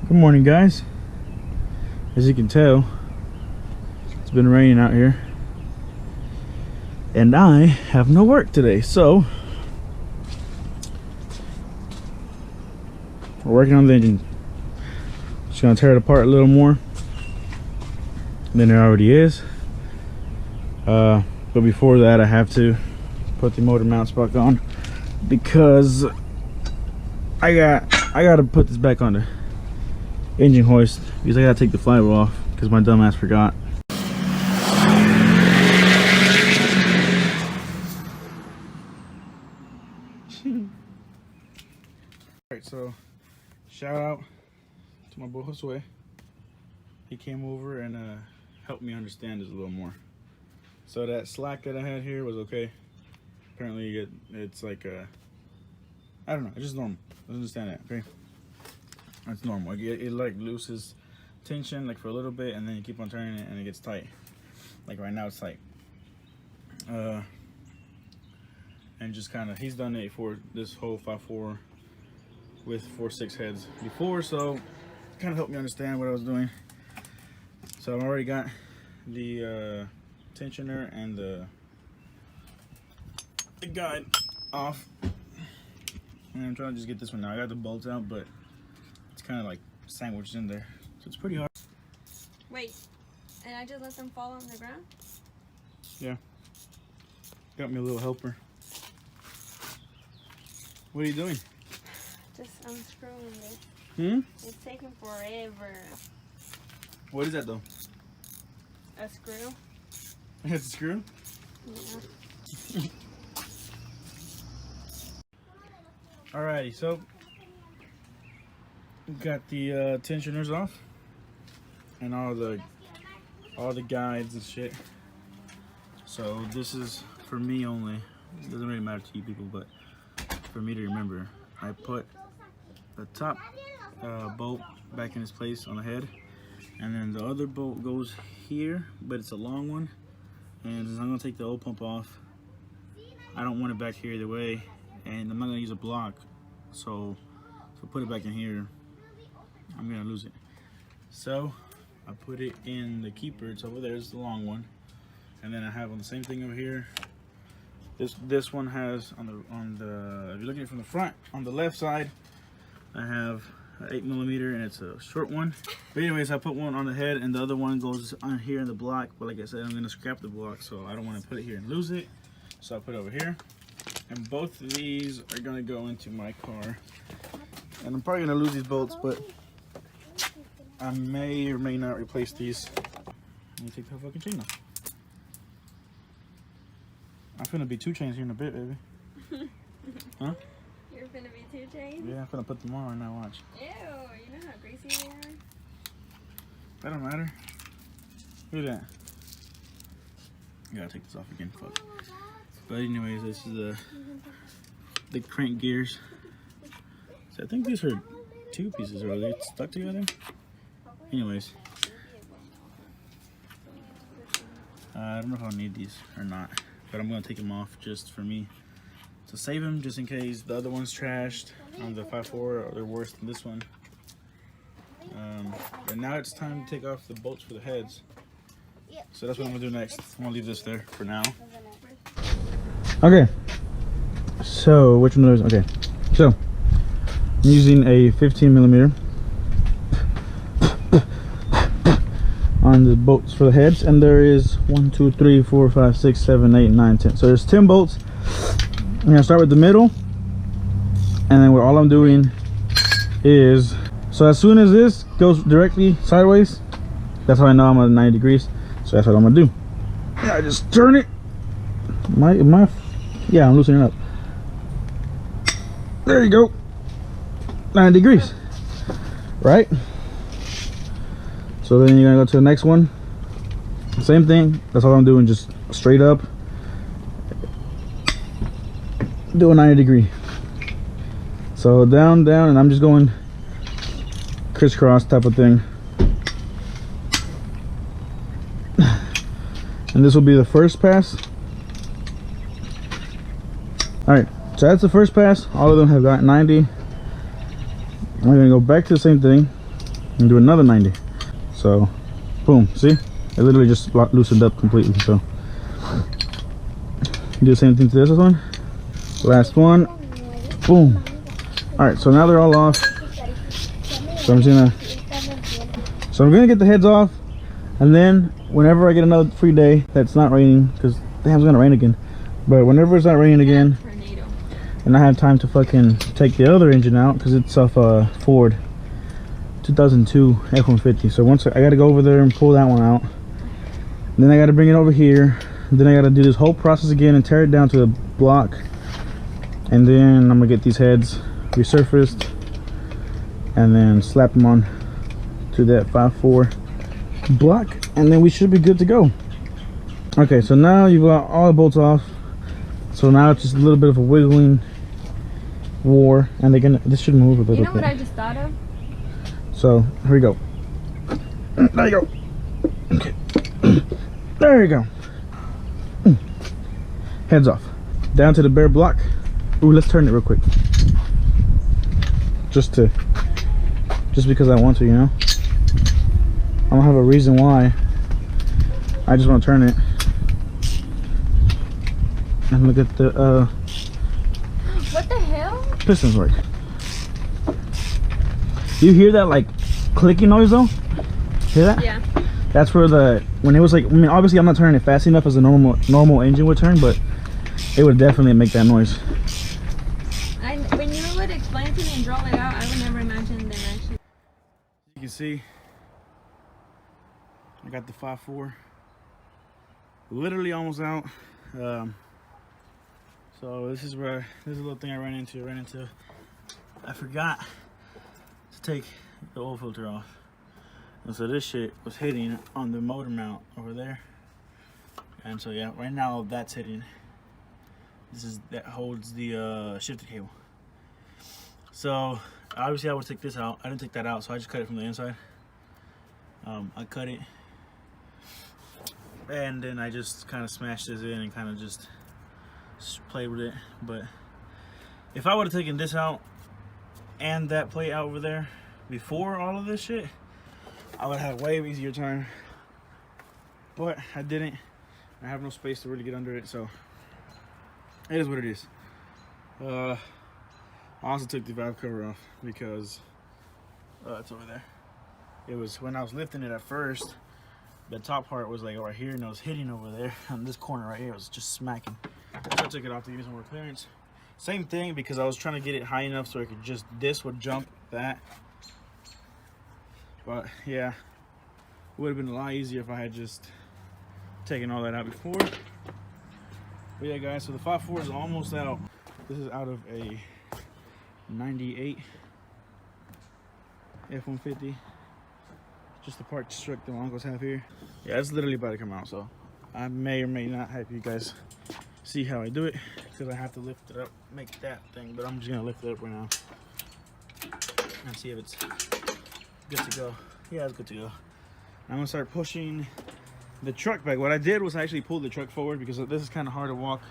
Good morning, guys. As you can tell, it's been raining out here and I have no work today, so we're working on the engine. Just gonna tear it apart a little more than there already is, but before that I have to put the motor mounts back on because I gotta put this back on the engine hoist because I gotta take the flywheel off because my dumbass forgot. Alright, so shout out to my boy Josue. He came over and helped me understand this a little more. So that slack that I had here was okay. Apparently it's like I don't know, it's just normal. I understand that, okay? That's normal. It like loses tension like for a little bit and then you keep on turning it and it gets tight. Like right now it's tight. And just kind of, he's done it for this whole 5.4 with 4.6 heads before, so kind of helped me understand what I was doing. So I've already got the tensioner and the guide off. And I'm trying to just get this one now. I got the bolts out, but it's kind of like sandwiched in there, so it's pretty hard. Wait, and I just let them fall on the ground? Yeah. Got me a little helper. What are you doing? Just unscrewing this. It's taking forever. What is that though? A screw? It's a screw? Yeah. Alrighty, so got the tensioners off and all the guides and shit. So this is for me only. It doesn't really matter to you people, but for me to remember, I put the top bolt back in its place on the head, and then the other bolt goes here, but it's a long one, and I'm gonna take the old pump off. I don't want it back here either way, and I'm not gonna use a block, so put it back in here, I'm gonna lose it. So I put it in the keeper. It's over there. It's the long one, and then I have on the same thing over here. This one has on the if you're looking at it from the front, on the left side, I have an 8mm and it's a short one. But anyways, I put one on the head and the other one goes on here in the block. But like I said, I'm gonna scrap the block, so I don't want to put it here and lose it. So I put it over here, and both of these are gonna go into my car. And I'm probably gonna lose these bolts, but I may or may not replace these. Let me take the fucking chain off. I'm finna be 2 chains here in a bit, baby. Huh? You're finna be 2 chains? Yeah, I'm finna put them on right now, watch. Ew, you know how greasy they are? That don't matter. Look at that. I gotta take this off again, fuck. But anyways, this is the crank gears. So I think these are 2 pieces, or are they stuck together? Anyways. I don't know if I'll need these or not, but I'm gonna take them off just for me to save them, just in case the other one's trashed on the 5.4 or they're worse than this one. And now it's time to take off the bolts for the heads. So that's what I'm gonna do next. I'm gonna leave this there for now. Okay. So which one is okay? So I'm using a 15mm on the bolts for the heads, and there is 1, 2, 3, 4, 5, 6, 7, 8, 9, 10. So there's 10 bolts. I'm gonna start with the middle, and then what all I'm doing is, so as soon as this goes directly sideways, that's how I know I'm at 90 degrees. So that's what I'm gonna do. Yeah, I just turn it. Yeah, I'm loosening it up. There you go. 90 degrees, right? So then you're gonna go to the next one. Same thing. That's all I'm doing, just straight up. Do a 90 degree. So down, and I'm just going crisscross type of thing. And this will be the first pass. All right, so that's the first pass. All of them have got 90. I'm gonna go back to the same thing. and do another 90. So, boom, see? It literally just loosened up completely, so. Do the same thing to this one. Last one, boom. All right, so now they're all off. So I'm gonna get the heads off, and then whenever I get another free day that's not raining, because damn, it's gonna rain again. But whenever it's not raining again, and I have time to fucking take the other engine out, because it's off a Ford 2002 F-150. So once I gotta go over there and pull that one out, then I gotta bring it over here. Then I gotta do this whole process again and tear it down to a block, and then I'm gonna get these heads resurfaced and then slap them on to that 5.4 block, and then we should be good to go. Okay, so now you've got all the bolts off, so now it's just a little bit of a wiggling war, and this should move a little bit. You know what I just thought of? So here we go. There you go. Okay. There you go. Heads off. Down to the bare block. Ooh, let's turn it real quick. Just because I want to, you know? I don't have a reason why. I just want to turn it. And look at the what the hell? Pistons work. You hear that like clicking noise though? Hear that? Yeah. That's where when it was like, I mean, obviously I'm not turning it fast enough as a normal engine would turn, but it would definitely make that noise. When you would explain to me and draw it out, I would never imagine them actually. You can see, I got the 5.4 literally almost out. So this is a little thing I ran into. I forgot to take the oil filter off. And so this shit was hitting on the motor mount over there. And so yeah, right now that's hitting. That holds the shifter cable. So obviously I would take this out. I didn't take that out, so I just cut it from the inside. I cut it, and then I just kind of smashed this in and kind of just played with it. But if I would have taken this out and that plate out over there before all of this shit, I would have a way easier time. But I didn't. I have no space to really get under it, so it is what it is. I also took the valve cover off because it's over there. It was when I was lifting it at first, the top part was like right here, and it was hitting over there on this corner right here. It was just smacking. So I took it off to give some more clearance. Same thing, because I was trying to get it high enough so it could this would jump that. But yeah, it would have been a lot easier if I had just taken all that out before. But yeah, guys, so the 5.4 is almost out. This is out of a 98 F-150. Just the part struck the uncles have here. Yeah, it's literally about to come out, so I may or may not have you guys see how I do it, because I have to lift it up, make that thing. But I'm just gonna lift it up right now and see if it's good to go. Yeah, it's good to go. I'm gonna start pushing the truck back. What I did was actually pull the truck forward, because this is kind of hard to walk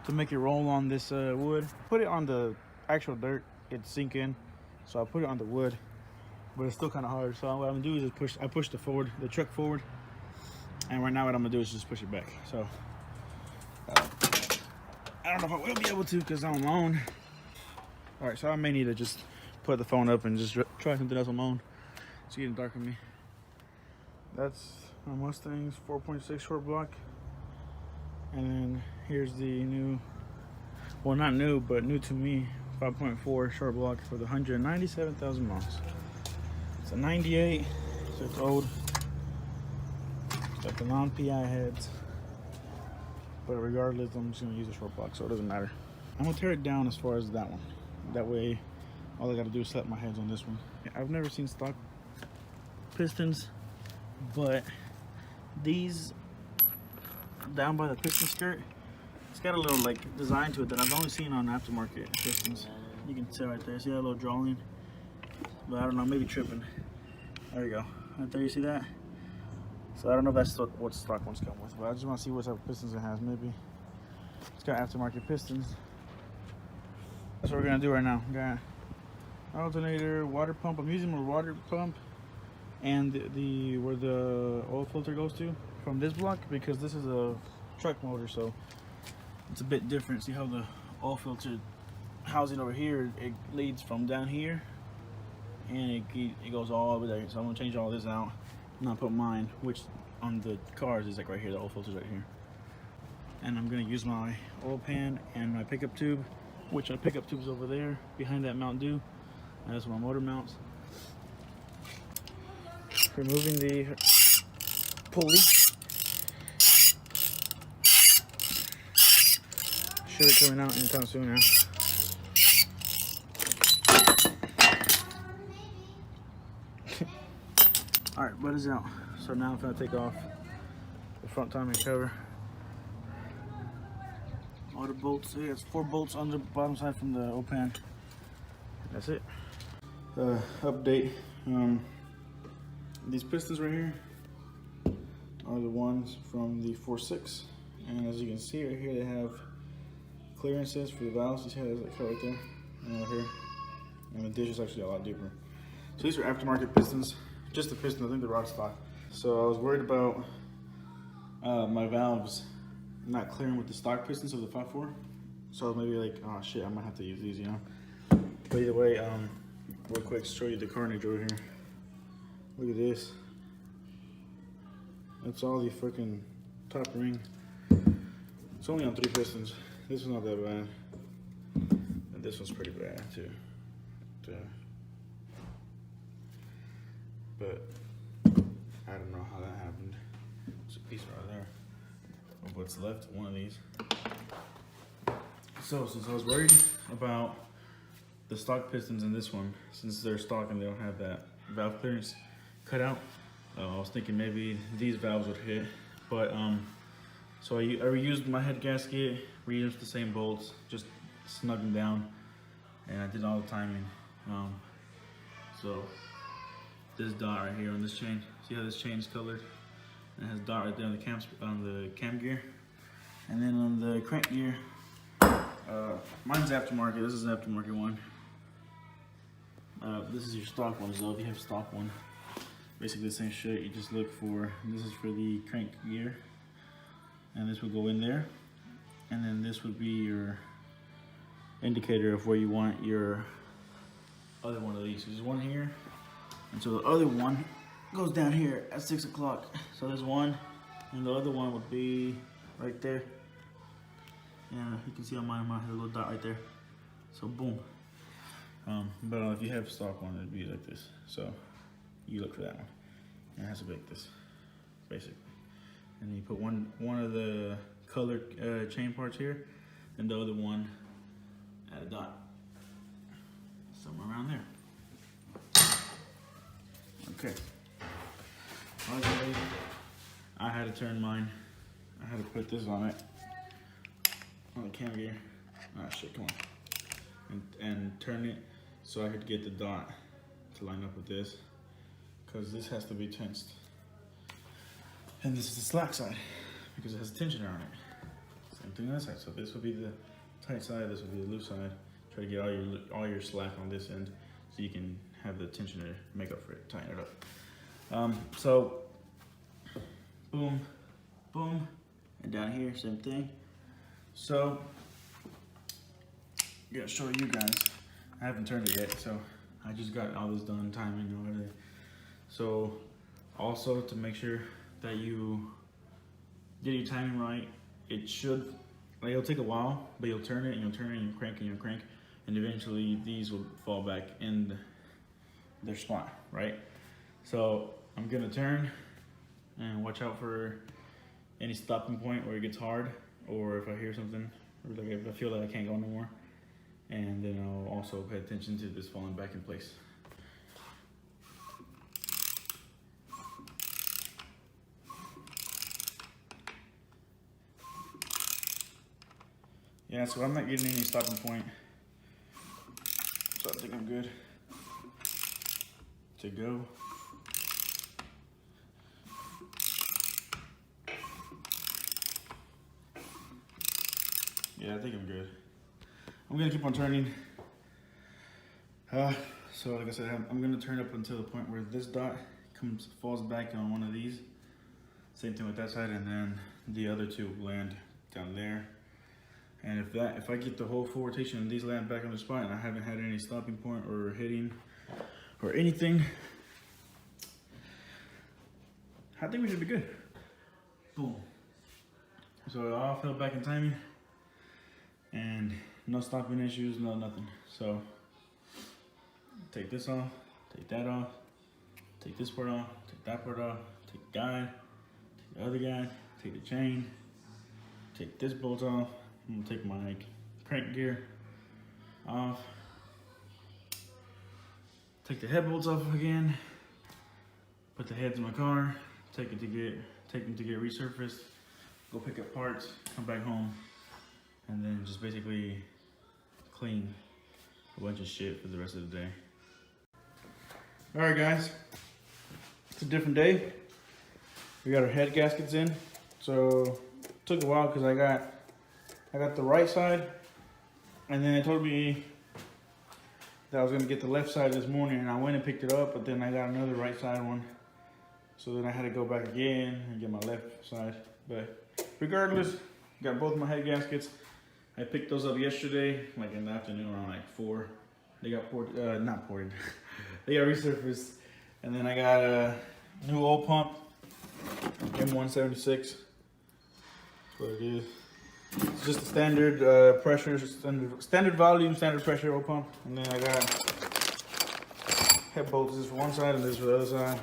to make it roll on this wood. Put it on the actual dirt, it'd sink in, so I put it on the wood, but it's still kind of hard. So what I'm gonna do is just I push the truck forward, and right now what I'm gonna do is just push it back. So I don't know if I will be able to, because I'm alone. All right, so I may need to just put the phone up and just try something else on my own. It's getting dark on me. That's my Mustang's 4.6 short block, and then here's the new, well, not new, but new to me, 5.4 short block for the 197,000 miles. It's a 98, so it's old. It's got the non-PI heads, but regardless, I'm just gonna use a short block, so it doesn't matter. I'm gonna tear it down as far as that one. That way, all I gotta do is slap my heads on this one. I've never seen stock pistons, but these down by the piston skirt, it's got a little like design to it that I've only seen on aftermarket pistons. You can tell right there, see that little drawing? But I don't know, maybe tripping. There you go, right there, you see that? So I don't know if that's what stock ones come with, but I just want to see what type of pistons it has. Maybe it's got aftermarket pistons. That's what we're gonna do right now. Got alternator, water pump. I'm using my water pump and the where the oil filter goes to from this block, because this is a truck motor, so it's a bit different. See how the oil filter housing over here, it leads from down here and it goes all the way there. So I'm gonna change all this out and I'll put mine, which on the cars is like right here, the oil filter's right here. And I'm gonna use my oil pan and my pickup tube, which our pickup tube is over there behind that Mountain Dew, and that's where my motor mounts. Removing the pulley. Should be coming out anytime soon now. Alright, butt is out. So now I'm gonna take off the front timing cover. All the bolts, yeah, it's 4 bolts on the bottom side from the oil pan. That's it. Update. These pistons right here are the ones from the 4.6, and as you can see right here, they have clearances for the valves. You see how there's that cut right there and over here, and the dish is actually a lot deeper. So these are aftermarket pistons, just the piston. I think the rod stock. So I was worried about my valves not clearing with the stock pistons of the 5.4. So I was maybe like, oh shit, I might have to use these, you know. But either way, real quick, show you the carnage over here. Look at this. That's all the freaking top ring. It's only on 3 pistons. This one's not that bad. And this one's pretty bad too. But I don't know how that happened. There's a piece right there of what's left, one of these. So since I was worried about the stock pistons in this one, since they're stock and they don't have that valve clearance cut out, I was thinking maybe these valves would hit. But so I reused my head gasket, reused the same bolts, just snug them down, and I did all the timing. So this dot right here on this chain, see how this chain is colored? And it has a dot right there on the cam gear, and then on the crank gear, mine's aftermarket. This is an aftermarket one. This is your stock ones though. If you have a stock one, basically the same shit. You just look for, this is for the crank gear, and this will go in there, and then this would be your indicator of where you want your other one of these. There's one here, and so the other one goes down here at 6 o'clock. So there's one, and the other one would be right there. Yeah, you can see on mine, has a little dot right there. So boom. But if you have stock one, it'd be like this. So you look for that one. And it has to be like this, basically. And then you put one of the colored chain parts here, and the other one at a dot, somewhere around there. Okay. I had to turn mine. I had to put this on it, on the cam gear. Ah shit, come on. And turn it so I could get the dot to line up with this, because this has to be tensed. And this is the slack side, because it has a tensioner on it. Same thing on this side. So this would be the tight side, this would be the loose side. Try to get all your slack on this end, so you can have the tensioner make up for it, tighten it up. So boom, boom, and down here, same thing. So I'm gonna show you guys. I haven't turned it yet, so I just got all this done, timing and everything. So also to make sure that you get your timing right, it should, like, it'll take a while, but you'll turn it and you'll turn it and you'll crank and you'll crank, and eventually these will fall back in their spot, right? So I'm gonna turn and watch out for any stopping point where it gets hard, or if I hear something, or like if I feel that I can't go no more. And then I'll also pay attention to this falling back in place. Yeah, so I'm not getting any stopping point, so I think I'm good to go. Yeah, I think I'm good. I'm gonna keep on turning. So like I said, I'm gonna turn up until the point where this dot falls back on one of these. Same thing with that side, and then the other two land down there. And if I get the whole full rotation and these land back on the spot and I haven't had any stopping point or hitting or anything, I think we should be good. Boom. So it all fell back in timing and no stopping issues, no nothing. So take this off, take that off, take this part off, take that part off, take the guide, take the other guide, take the chain, take this bolt off. I'm gonna take my crank gear off, take the head bolts off again, put the heads in my car, take them to get resurfaced, go pick up parts, come back home, and then just basically clean a bunch of shit for the rest of the day. All right, guys, it's a different day. We got our head gaskets in, so it took a while because I got the right side, and then they told me that I was gonna get the left side this morning, and I went and picked it up, but then I got another right side one. So then I had to go back again and get my left side. But regardless, got both my head gaskets. I picked those up yesterday, like in the afternoon around like 4. They got poured, not poured, they got resurfaced. And then I got a new oil pump, M176. That's what it is. It's just a standard pressure, standard volume, standard pressure oil pump. And then I got head bolts. This is for one side and this is for the other side.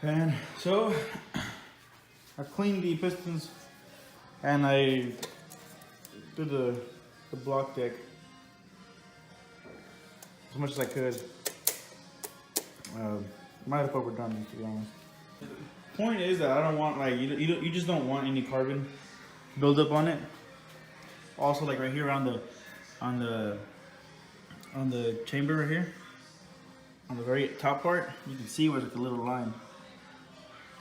And so I cleaned the pistons and I did the block deck as much as I could. Might have overdone it, to be honest. The point is that I don't want, like, you just don't want any carbon buildup on it. Also, like right here on the chamber right here, on the very top part, you can see where there's like a little line.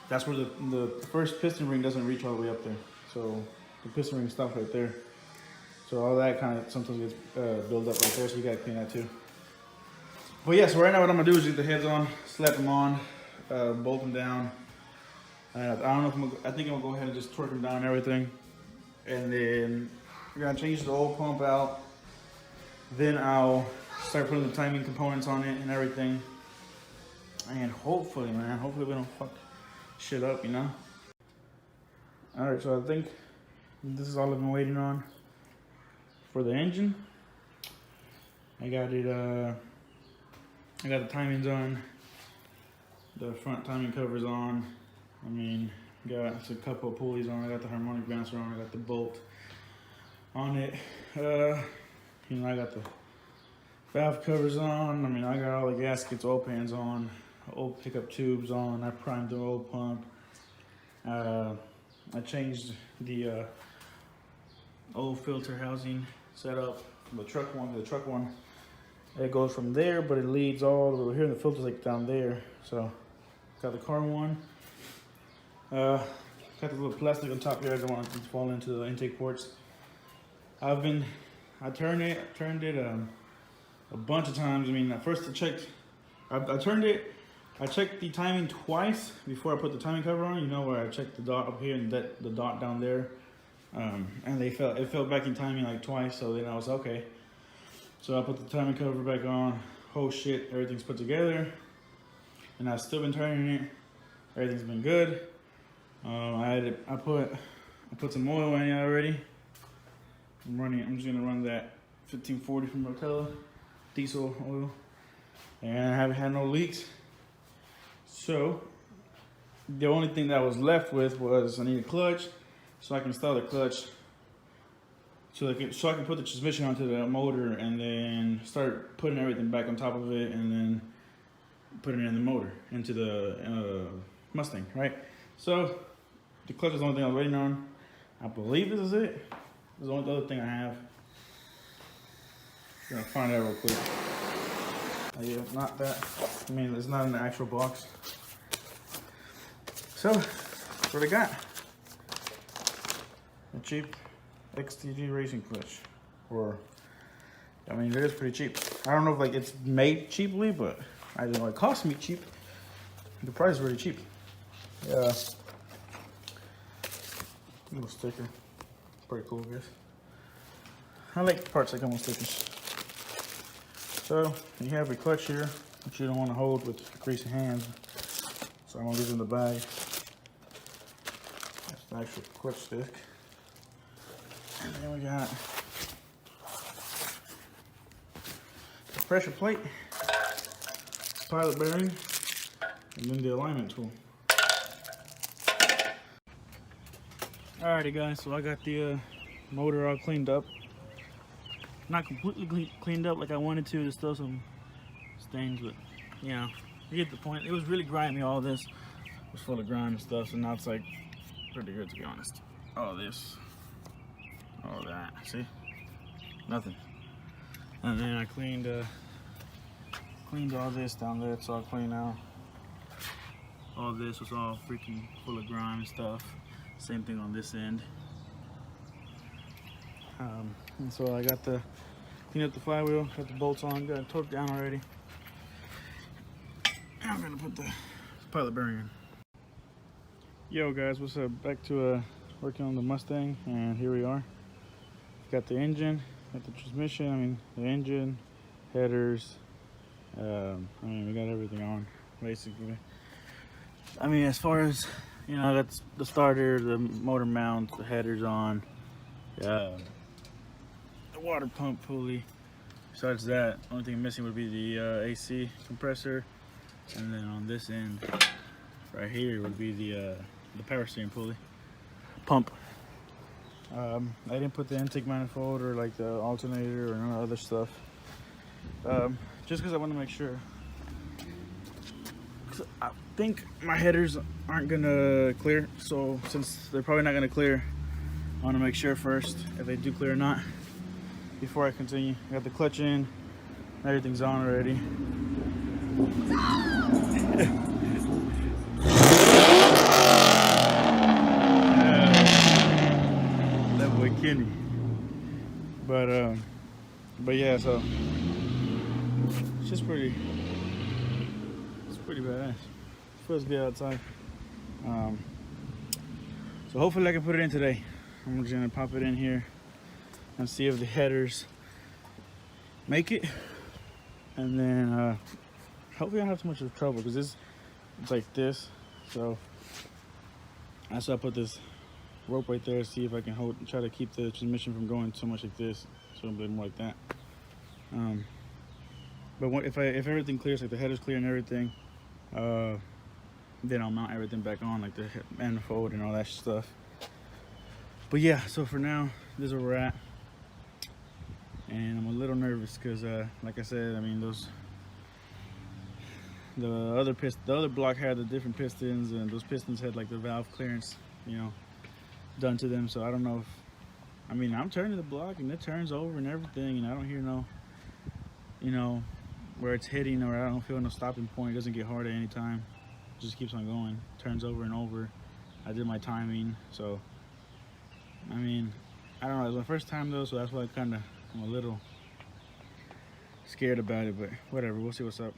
That's where the first piston ring doesn't reach all the way up there. So the piston ring stops right there. So all that kind of sometimes gets built up right there, so you gotta clean that too. But yeah, so right now what I'm gonna do is get the heads on, slap them on, bolt them down. I don't know if I think I'm gonna go ahead and just torque them down and everything. And then we're gonna change the oil pump out. Then I'll start putting the timing components on it and everything. And hopefully, man, hopefully we don't fuck shit up, you know? Alright, so I think this is all I've been waiting on for the engine. I got it, I got the timings on, the front timing covers on. I mean, got a couple of pulleys on, I got the harmonic bouncer on, I got the bolt on it. You know, I got the valve covers on. I mean, I got all the gaskets, oil pans on, oil pickup tubes on. I primed the oil pump. I changed the oil filter housing setup from the truck one to the truck one. It goes from there, but it leads all the way here, and the filter's like down there. So, got the car one. Got the little plastic on top here. I don't want it to fall into the intake ports. I turned it a bunch of times. I mean, at first I checked the timing twice before I put the timing cover on. You know, where I checked the dot up here and the dot down there. And it fell back in timing like twice. So then I was okay. So I put the timing cover back on. Oh shit, everything's put together. And I've still been turning it. Everything's been good. I put some oil in it already. I'm just gonna run that 1540 from Rotella diesel oil, and I haven't had no leaks. So the only thing that I was left with was I need a clutch, so I can install the clutch, so I can put the transmission onto the motor and then start putting everything back on top of it, and then putting it in the motor into the Mustang, right? So the clutch is the only thing I was waiting on. I believe this is it. This is the only other thing I have. I'm gonna find out real quick. Yeah, not that. I mean, it's not in the actual box. So, that's what I got. A cheap XTG racing clutch. Or, I mean, it is pretty cheap. I don't know if like it's made cheaply, but I don't know, it cost me cheap. The price is really cheap. Yeah. Little sticker. Pretty cool, I guess. I like parts that come with stickers. So you have your clutch here, which you don't want to hold with greasy hands. So I'm gonna leave it in the bag. That's the actual clutch stick. And then we got the pressure plate, pilot bearing, and then the alignment tool. Alrighty guys, so I got the motor all cleaned up. Not completely cleaned up like I wanted to. There's still some stains, but you know, you get the point. It was really grimy. All this was full of grime and stuff, so now it's like pretty good, to be honest. All this, all that, see? Nothing. And then I cleaned all this down there. It's all clean now. All this was all freaking full of grime and stuff. Same thing on this end. And so I got the clean up the flywheel, got the bolts on, got it torqued down already. Now I'm gonna put the pilot bearing in. Yo guys, what's up? Back to working on the Mustang, and here we are. Got the engine, got the transmission. I mean the engine, headers. I mean we got everything on basically. I mean as far as you know, I got the starter, the motor mount, the headers on. The water pump pulley. Besides that, only thing missing would be the AC compressor, and then on this end, right here, would be the power steering pulley pump. I didn't put the intake manifold or like the alternator or none of other stuff, just because I want to make sure. I think my headers aren't gonna clear, so since they're probably not gonna clear, I want to make sure first if they do clear or not before I continue. I got the clutch in, everything's on already. That boy Kenny. But yeah, so it's just pretty badass. Feels good outside. So hopefully I can put it in today. I'm just gonna pop it in here and see if the headers make it, and then hopefully I don't have too much of trouble, because it's like this. So that's why I put this rope right there, see if I can try to keep the transmission from going so much like this, so a bit more like that. But if everything clears, like the headers clear and everything, then I'll mount everything back on, like the manifold and all that stuff. But yeah, so for now, this is where we're at. And I'm a little nervous because, like I said, I mean, the other block had the different pistons, and those pistons had like the valve clearance, you know, done to them. So I don't know if, I mean, I'm turning the block and it turns over and everything, and I don't hear no, you know, where it's hitting, or I don't feel no stopping point. It doesn't get hard at any time. It just keeps on going, turns over and over. I did my timing, so I mean, I don't know. It was my first time though, so that's why I'm a little scared about it, but whatever. We'll see what's up.